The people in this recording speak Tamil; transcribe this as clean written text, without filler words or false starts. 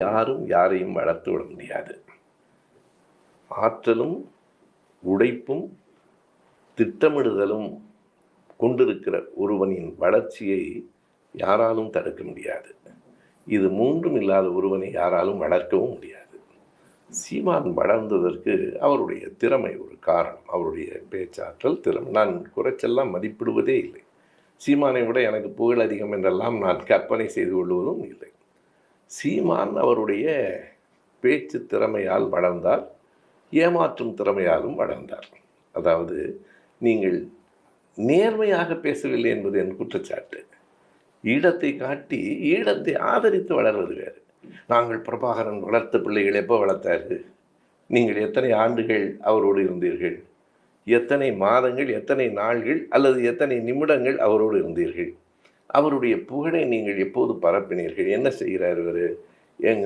யாரும் யாரையும் வளர்த்து விட முடியாது. ஆற்றலும், உழைப்பும், திட்டமிடுதலும் கொண்டிருக்கிற ஒருவனின் வளர்ச்சியை யாராலும் தடுக்க முடியாது. இது 3ம் இல்லாத ஒருவனை யாராலும் வளர்க்கவும் முடியாது. சீமான் வளர்ந்ததற்கு அவருடைய திறமை ஒரு காரணம். அவருடைய பேச்சாற்றல், திறமை. நான் குறைச்செல்லாம் மதிப்பிடுவதே இல்லை. சீமானை விட எனக்கு புகழ் அதிகம் என்றெல்லாம் நான் கற்பனை செய்து கொள்வதும் இல்லை. சீமான் அவருடைய பேச்சு திறமையால் வளர்ந்தார், ஏமாற்றும் திறமையாலும் வளர்ந்தார். அதாவது நீங்கள் நேர்மையாக பேசவில்லை என்பது என் குற்றச்சாட்டு. ஈழத்தை காட்டி ஈழத்தை ஆதரித்து வளர்வது வேறு. நாங்கள் பிரபாகரன் வளர்த்த பிள்ளைகள் எப்போ வளர்த்தார்கள்? நீங்கள் எத்தனை ஆண்டுகள் அவரோடு இருந்தீர்கள்? எத்தனை மாதங்கள், எத்தனை நாள்கள் அல்லது எத்தனை நிமிடங்கள் அவரோடு இருந்தீர்கள்? அவருடைய புகழை நீங்கள் எப்போது பரப்பினீர்கள்? என்ன செய்கிறார் இவர்? எங்க